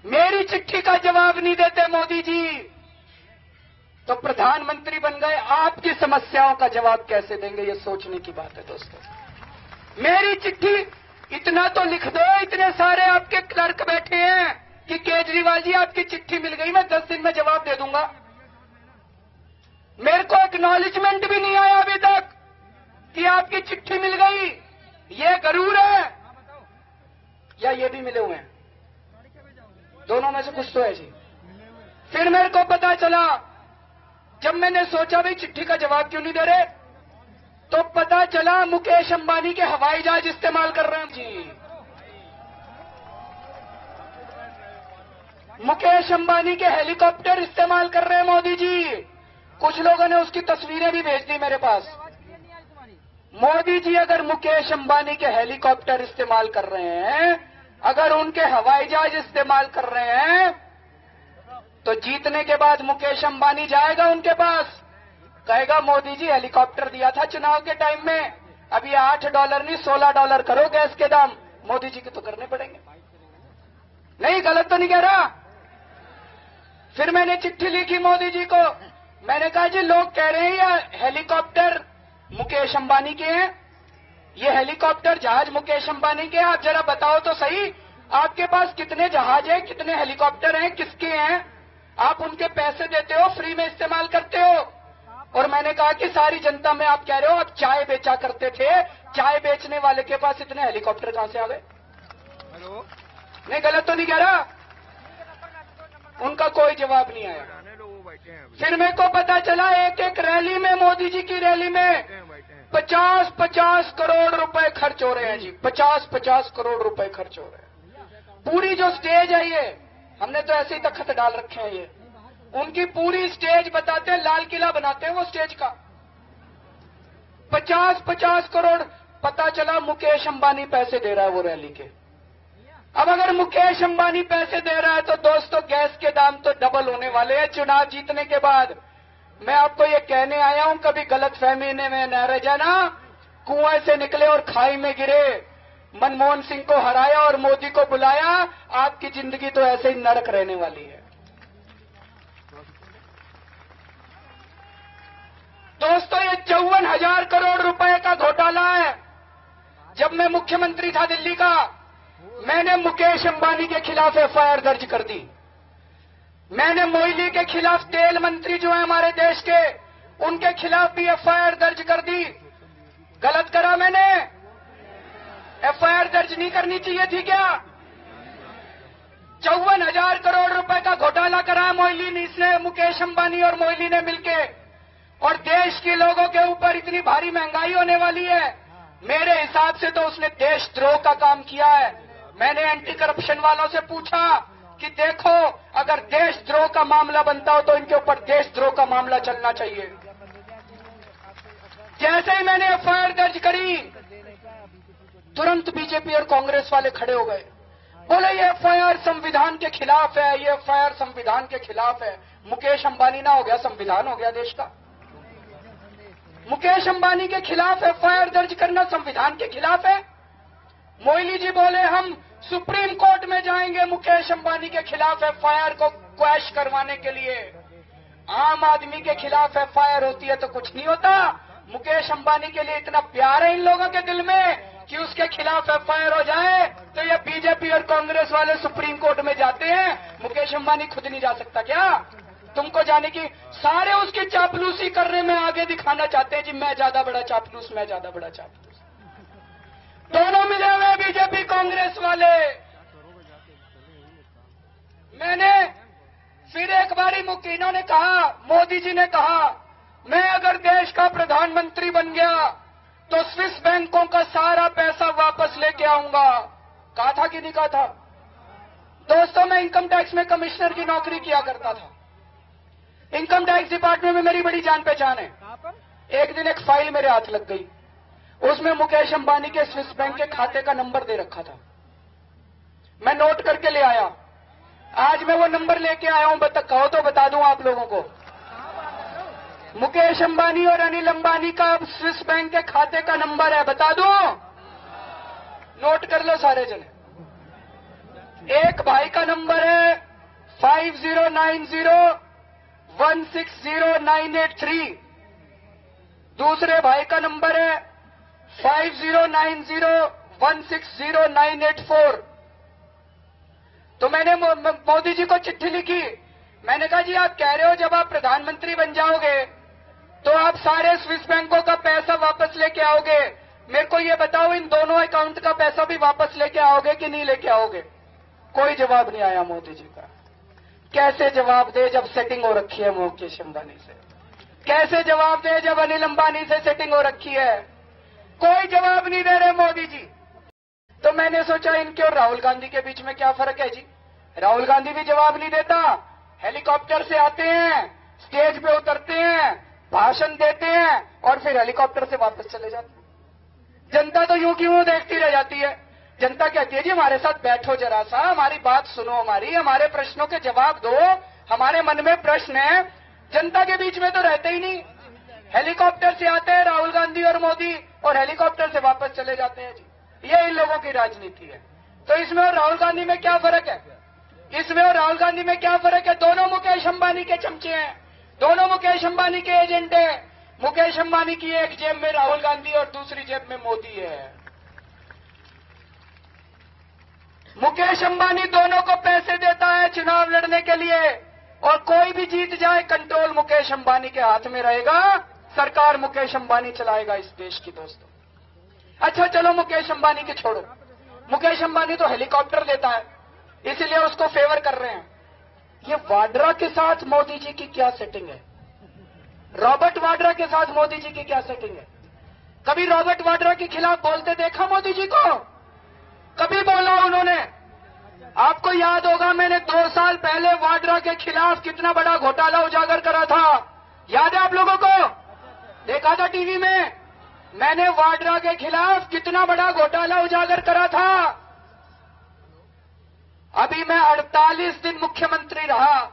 मेरी चिट्ठी का जवाब नहीं देते मोदी जी, तो प्रधानमंत्री बन गए, आपकी समस्याओं का जवाब कैसे देंगे? ये सोचने की बात है दोस्तों। मेरी चिट्ठी इतना तो लिख दो, इतने सारे आपके क्लर्क बैठे हैं कि केजरीवाल जी आपकी चिट्ठी मिल गई, मैं 10 दिन में जवाब दे दूंगा। मेरे को एक्नॉलेजमेंट भी नहीं आया अभी तक कि आपकी चिट्ठी मिल गई। ये गरूर है या ये भी मिले हुए हैं? दोनों में से कुछ तो है जी। फिर मेरे को पता चला, जब मैंने सोचा भाई चिट्ठी का जवाब क्यों नहीं दे रहे, तो पता चला मुकेश अंबानी के हवाई जहाज इस्तेमाल कर रहे हैं जी। मुकेश अंबानी के हेलीकॉप्टर इस्तेमाल कर रहे हैं मोदी जी। कुछ लोगों ने उसकी तस्वीरें भी भेज दी मेरे पास। मोदी जी अगर मुकेश अंबानी के हेलीकॉप्टर इस्तेमाल कर रहे हैं, अगर उनके हवाई जहाज इस्तेमाल कर रहे हैं, तो जीतने के बाद मुकेश अंबानी जाएगा उनके पास, कहेगा मोदी जी हेलीकॉप्टर दिया था चुनाव के टाइम में, अब ये $8 नहीं $16 करो गैस के दाम। मोदी जी के तो करने पड़ेंगे। नहीं, गलत तो नहीं कह रहा। फिर मैंने चिट्ठी लिखी मोदी जी को, मैंने कहा जी लोग कह रहे हैं ये हेलीकॉप्टर मुकेश अंबानी के हैं, ये हेलीकॉप्टर जहाज मुकेश अंबानी के हैं, आप जरा बताओ तो सही, आपके पास कितने जहाज हैं, कितने हेलीकॉप्टर हैं, किसके हैं? आप उनके पैसे देते हो, फ्री में इस्तेमाल करते हो। और मैंने कहा कि सारी जनता में आप कह रहे हो आप चाय बेचा करते थे, चाय बेचने वाले के पास इतने हेलीकॉप्टर कहां से आ गए? नहीं, गलत तो नहीं कह रहा। उनका कोई जवाब नहीं आया। फिर मेरे को पता चला एक एक रैली में, मोदी जी की रैली में 50-50 करोड़ रुपए खर्च हो रहे हैं जी। 50-50 करोड़ रुपए खर्च हो रहे हैं। पूरी जो स्टेज है, ये हमने तो ऐसे ही तखत डाल रखे हैं, ये उनकी पूरी स्टेज बताते हैं, लाल किला बनाते हैं वो स्टेज का। 50-50 करोड़। पता चला मुकेश अंबानी पैसे दे रहा है वो रैली के। अब अगर मुकेश अंबानी पैसे दे रहा है तो दोस्तों गैस के दाम तो डबल होने वाले हैं चुनाव जीतने के बाद। मैं आपको ये कहने आया हूं, कभी गलतफहमी में न रह जाना। कुएं से निकले और खाई में गिरे, मनमोहन सिंह को हराया और मोदी को बुलाया, आपकी जिंदगी तो ऐसे ही नरक रहने वाली है। दोस्तों ये 54,000 करोड़ रुपए का घोटाला है। जब मैं मुख्यमंत्री था दिल्ली का, मैंने मुकेश अंबानी के खिलाफ एफआईआर दर्ज कर दी। मैंने मोइली के खिलाफ, तेल मंत्री जो है हमारे देश के, उनके खिलाफ भी एफआईआर दर्ज कर दी। गलत करा मैंने? एफआईआर दर्ज नहीं करनी चाहिए थी क्या? 54,000 करोड़ रुपए का घोटाला करा मोइली ने, इसने, मुकेश अंबानी और मोइली ने मिलके। और देश के लोगों के ऊपर इतनी भारी महंगाई होने वाली है, मेरे हिसाब से तो उसने देशद्रोह का काम किया है। मैंने एंटी करप्शन वालों से पूछा कि देखो अगर देशद्रोह का मामला बनता हो तो इनके ऊपर देशद्रोह का मामला चलना चाहिए। जैसे ही मैंने एफआईआर दर्ज करी, तुरंत बीजेपी और कांग्रेस वाले खड़े हो गए, बोले ये एफआईआर संविधान के खिलाफ है, ये एफआईआर संविधान के खिलाफ है। मुकेश अंबानी ना हो गया संविधान हो गया देश का? मुकेश अंबानी के खिलाफ एफआईआर दर्ज करना संविधान के खिलाफ है? मोइली जी बोले हम सुप्रीम कोर्ट में जाएंगे मुकेश अंबानी के खिलाफ एफआईआर को क्वैश करवाने के लिए। आम आदमी के खिलाफ एफआईआर होती है तो कुछ नहीं होता। मुकेश अंबानी के लिए इतना प्यार है इन लोगों के दिल में कि उसके खिलाफ एफआईआर हो जाए तो ये बीजेपी और कांग्रेस वाले सुप्रीम कोर्ट में जाते हैं। मुकेश अंबानी खुद नहीं जा सकता क्या? तुमको जाने की, सारे उसकी चापलूसी करने में आगे दिखाना चाहते हैं जी, मैं ज्यादा बड़ा चापलूस, मैं ज्यादा बड़ा चापलूस। दोनों मिले हुए बीजेपी कांग्रेस वाले। मैंने फिर एक बारी इन्होंने कहा, मोदी जी ने कहा, मैं अगर देश का प्रधानमंत्री बन गया तो स्विस बैंकों का सारा पैसा वापस लेके आऊंगा। कहा था कि नहीं कहा था? दोस्तों मैं इनकम टैक्स में कमिश्नर की नौकरी किया करता था। इनकम टैक्स डिपार्टमेंट में मेरी बड़ी जान पहचान है। एक दिन एक फाइल मेरे हाथ लग गई, उसमें मुकेश अंबानी के स्विस बैंक के खाते का नंबर दे रखा था। मैं नोट करके ले आया। आज मैं वो नंबर लेके आया हूं, कहो तो बता दूं आप लोगों को। मुकेश अंबानी और अनिल अंबानी का स्विस बैंक के खाते का नंबर है, बता दूं? नोट कर लो सारे जने। एक भाई का नंबर है 5090160983, दूसरे भाई का नंबर है 5090160984। तो मैंने मोदी जी को चिट्ठी लिखी। मैंने कहा जी आप कह रहे हो जब आप प्रधानमंत्री बन जाओगे तो आप सारे स्विस बैंकों का पैसा वापस लेके आओगे, मेरे को ये बताओ इन दोनों अकाउंट का पैसा भी वापस लेके आओगे कि नहीं लेके आओगे? कोई जवाब नहीं आया मोदी जी का। कैसे जवाब दे जब सेटिंग हो रखी है मुकेश अंबानी से? कैसे जवाब दे जब अनिल अंबानी से सेटिंग हो रखी है? कोई जवाब नहीं दे रहे मोदी जी। तो मैंने सोचा इनके और राहुल गांधी के बीच में क्या फर्क है जी? राहुल गांधी भी जवाब नहीं देता, हेलीकॉप्टर से आते हैं, स्टेज पे उतरते हैं, भाषण देते हैं और फिर हेलीकॉप्टर से वापस चले जाते हैं। जनता तो यूं की यूं देखती रह जाती है। जनता कहती है जी हमारे साथ बैठो जरा सा, हमारी बात सुनो, हमारे प्रश्नों के जवाब दो, हमारे मन में प्रश्न है। जनता के बीच में तो रहते ही नहीं। हेलीकॉप्टर से आते हैं राहुल गांधी और मोदी और हेलीकॉप्टर से वापस चले जाते हैं जी। ये इन लोगों की राजनीति है। तो इसमें और राहुल गांधी में क्या फर्क है? इसमें और राहुल गांधी में क्या फर्क है? दोनों मुकेश अंबानी के चमचे हैं, दोनों मुकेश अंबानी के एजेंट हैं। मुकेश अंबानी की एक जेब में राहुल गांधी और दूसरी जेब में मोदी है। मुकेश अंबानी दोनों को पैसे देता है चुनाव लड़ने के लिए और कोई भी जीत जाए कंट्रोल मुकेश अंबानी के हाथ में रहेगा, सरकार मुकेश अंबानी चलाएगा इस देश की। दोस्तों अच्छा चलो मुकेश अंबानी की छोड़ो, मुकेश अंबानी तो हेलीकॉप्टर लेता है इसलिए उसको फेवर कर रहे हैं। ये वाड्रा के साथ मोदी जी की क्या सेटिंग है? रॉबर्ट वाड्रा के साथ मोदी जी की क्या सेटिंग है? कभी रॉबर्ट वाड्रा के खिलाफ बोलते देखा मोदी जी को? कभी बोला उन्होंने? आपको याद होगा मैंने 2 साल पहले वाड्रा के खिलाफ कितना बड़ा घोटाला उजागर करा था, याद है आप लोगों को? देखा था टीवी में। मैंने वाड्रा के खिलाफ कितना बड़ा घोटाला उजागर करा था। अभी मैं 48 दिन मुख्यमंत्री रहा।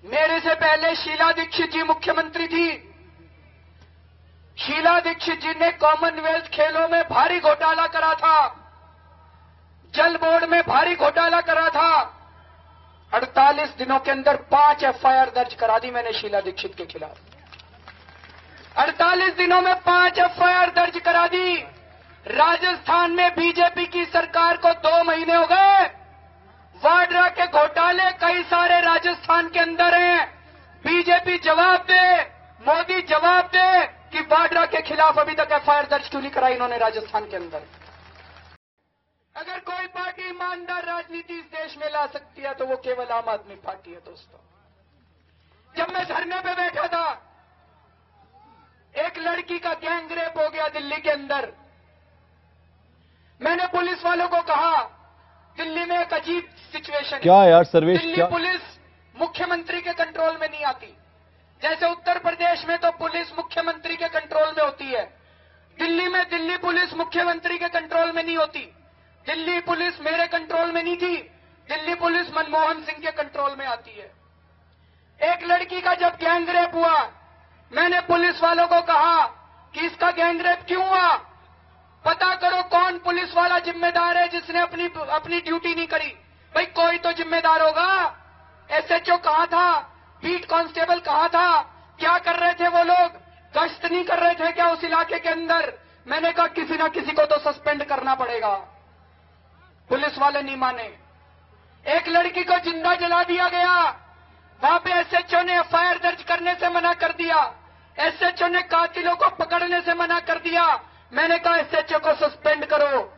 मेरे से पहले शीला दीक्षित जी मुख्यमंत्री थी। शीला दीक्षित जी ने कॉमनवेल्थ खेलों में भारी घोटाला करा था, जल बोर्ड में भारी घोटाला करा था। 48 दिनों के अंदर 5 एफआईआर दर्ज करा दी मैंने शीला दीक्षित के खिलाफ। 48 दिनों में 5 एफआईआर दर्ज करा दी। राजस्थान में बीजेपी की सरकार को 2 महीने हो गए। वाड्रा के घोटाले कई सारे राजस्थान के अंदर हैं। बीजेपी जवाब दे, मोदी जवाब दे कि वाड्रा के खिलाफ अभी तक एफआईआर दर्ज क्यों नहीं कराई इन्होंने राजस्थान के अंदर। अगर कोई पार्टी ईमानदार राजनीति इस देश में ला सकती है तो वो केवल आम आदमी पार्टी है। दोस्तों जब मैं धरने पे बैठा था, एक लड़की का गैंग रेप हो गया दिल्ली के अंदर। मैंने पुलिस वालों को कहा दिल्ली में एक अजीब सिचुएशन क्या यार सर्वेश, दिल्ली क्या पुलिस मुख्यमंत्री के कंट्रोल में नहीं आती। जैसे उत्तर प्रदेश में तो पुलिस मुख्यमंत्री के कंट्रोल में होती है, दिल्ली में दिल्ली पुलिस मुख्यमंत्री के कंट्रोल में नहीं होती। दिल्ली पुलिस मेरे कंट्रोल में नहीं थी, दिल्ली पुलिस मनमोहन सिंह के कंट्रोल में आती है। एक लड़की का जब गैंग रेप हुआ, मैंने पुलिस वालों को कहा कि इसका गैंग रेप क्यों हुआ, पता करो कौन पुलिस वाला जिम्मेदार है जिसने अपनी ड्यूटी नहीं करी। भाई कोई तो जिम्मेदार होगा। एसएचओ कहां था? बीट कांस्टेबल कहां था? क्या कर रहे थे वो लोग? गश्त नहीं कर रहे थे क्या उस इलाके के अंदर? मैंने कहा किसी ना किसी को तो सस्पेंड करना पड़ेगा। पुलिस वाले नहीं माने। एक लड़की को जिंदा जला दिया गया, वहां पे एसएचओ ने एफआईआर दर्ज करने से मना कर दिया। एसएचओ ने कातिलों को पकड़ने से मना कर दिया। मैंने कहा एसएचओ को सस्पेंड करो।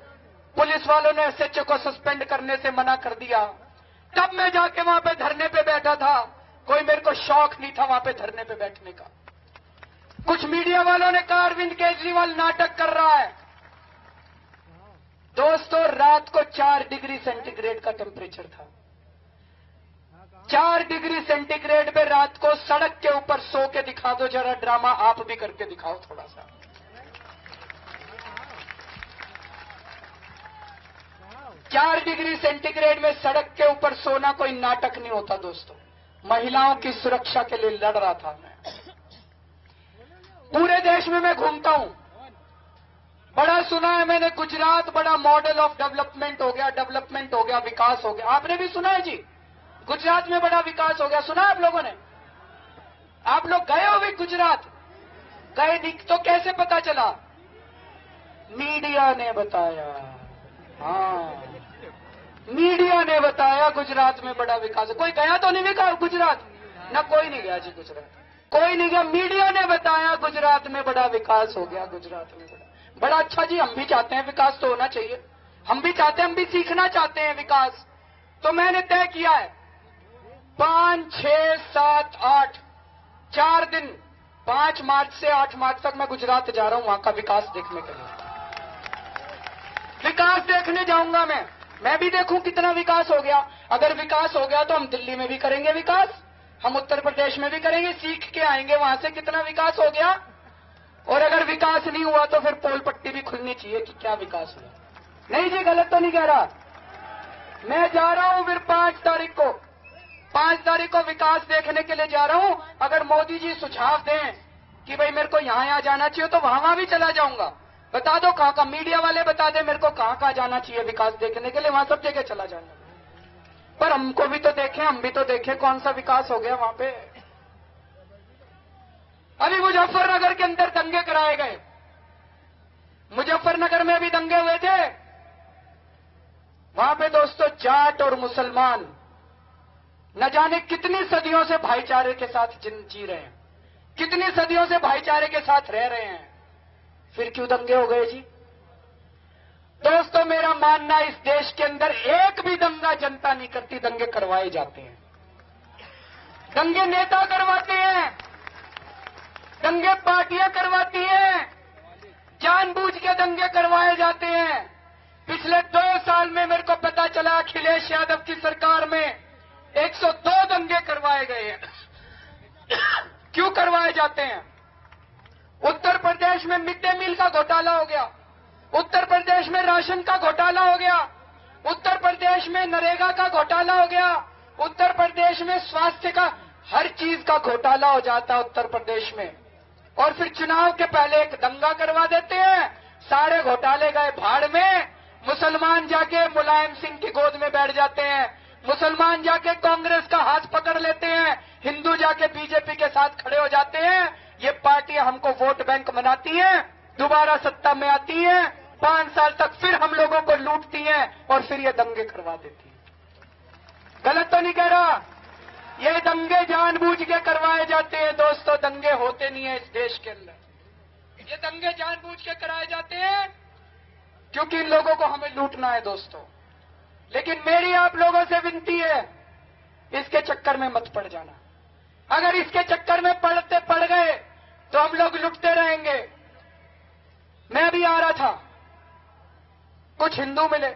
पुलिस वालों ने एसएचओ को सस्पेंड करने से मना कर दिया। तब मैं जाके वहां पे धरने पे बैठा था। कोई मेरे को शौक नहीं था वहां पे धरने पे बैठने का। कुछ मीडिया वालों ने कहा अरविंद केजरीवाल नाटक कर रहा है। दोस्तों रात को 4 डिग्री सेंटीग्रेड का टेम्परेचर था। 4 डिग्री सेंटीग्रेड पे रात को सड़क के ऊपर सो के दिखा दो जरा ड्रामा, आप भी करके दिखाओ थोड़ा सा। 4 डिग्री सेंटीग्रेड में सड़क के ऊपर सोना कोई नाटक नहीं होता दोस्तों। महिलाओं की सुरक्षा के लिए लड़ रहा था मैं। पूरे देश में मैं घूमता हूं, बड़ा सुना है मैंने, गुजरात बड़ा मॉडल ऑफ डेवलपमेंट हो गया, विकास हो गया। आपने भी सुना है जी, गुजरात में बड़ा विकास हो गया, सुना आप लोगों ने? आप लोग गए हो भी गुजरात? गए नहीं तो कैसे पता चला? मीडिया ने बताया। हाँ, मीडिया ने बताया गुजरात में बड़ा विकास। कोई गया तो नहीं विकास गुजरात? ना कोई नहीं गया जी गुजरात, कोई नहीं गया। मीडिया ने बताया गुजरात में बड़ा विकास हो गया, गुजरात में बड़ा अच्छा जी। हम भी चाहते हैं विकास तो होना चाहिए, हम भी चाहते हैं, हम भी सीखना चाहते हैं विकास। तो मैंने तय किया है 5, 6, 7, 8 4 दिन, 5 मार्च से 8 मार्च तक मैं गुजरात जा रहा हूं, वहां का विकास देखने के लिए। विकास देखने जाऊंगा मैं भी देखूं कितना विकास हो गया। अगर विकास हो गया तो हम दिल्ली में भी करेंगे विकास, हम उत्तर प्रदेश में भी करेंगे, सीख के आएंगे वहां से कितना विकास हो गया। और अगर विकास नहीं हुआ तो फिर पोल पट्टी भी खुलनी चाहिए कि क्या विकास हुआ। नहीं जी, गलत तो नहीं कह रहा। मैं जा रहा हूं फिर 5 तारीख को विकास देखने के लिए जा रहा हूं। अगर मोदी जी सुझाव दें कि भाई मेरे को यहां जाना चाहिए तो वहां भी चला जाऊंगा। बता दो कहां का, मीडिया वाले बता दे मेरे को कहां जाना चाहिए विकास देखने के लिए, वहां सब जगह चला जाऊंगा। पर हमको भी तो देखें, हम भी तो देखें कौन सा विकास हो गया वहां पे। अभी मुजफ्फरनगर के अंदर दंगे कराए गए, मुजफ्फरनगर में भी दंगे हुए थे। वहां पे दोस्तों जाट और मुसलमान न जाने कितनी सदियों से भाईचारे के साथ जी रहे हैं, कितनी सदियों से भाईचारे के साथ रह रहे हैं, फिर क्यों दंगे हो गए जी? दोस्तों मेरा मानना इस देश के अंदर एक भी दंगा जनता नहीं करती, दंगे करवाए जाते हैं। दंगे नेता करवाते हैं, दंगे पार्टियां करवाती हैं, जानबूझ के दंगे करवाए जाते हैं। पिछले 2 साल में मेरे को पता चला अखिलेश यादव की सरकार में 102 दंगे करवाए गए हैं। क्यों करवाए जाते हैं? उत्तर प्रदेश में मिड डे मील का घोटाला हो गया, उत्तर प्रदेश में राशन का घोटाला हो गया, उत्तर प्रदेश में नरेगा का घोटाला हो गया, उत्तर प्रदेश में स्वास्थ्य का हर चीज का घोटाला हो जाता है उत्तर प्रदेश में। और फिर चुनाव के पहले एक दंगा करवा देते हैं, सारे घोटाले गए भाड़ में। मुसलमान जाके मुलायम सिंह की गोद में बैठ जाते हैं, मुसलमान जाके कांग्रेस का हाथ पकड़ लेते हैं, हिंदू जाके बीजेपी के साथ खड़े हो जाते हैं। ये पार्टियां हमको वोट बैंक बनाती हैं, दोबारा सत्ता में आती हैं, 5 साल तक फिर हम लोगों को लूटती हैं और फिर ये दंगे करवा देती हैं। गलत तो नहीं कह रहा? ये दंगे जानबूझ के करवाए जाते हैं दोस्तों, दंगे होते नहीं है इस देश के अंदर। ये दंगे जानबूझ के कराए जाते हैं क्योंकि इन लोगों को हमें लूटना है दोस्तों। लेकिन मेरी आप लोगों से विनती है, इसके चक्कर में मत पड़ जाना। अगर इसके चक्कर में पड़ गए तो हम लोग लुटते रहेंगे। मैं भी आ रहा था, कुछ हिंदू मिले,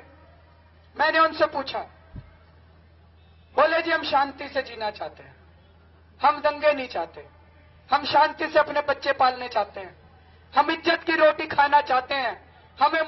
मैंने उनसे पूछा, बोले जी हम शांति से जीना चाहते हैं, हम दंगे नहीं चाहते, हम शांति से अपने बच्चे पालने चाहते हैं, हम इज्जत की रोटी खाना चाहते हैं, हमें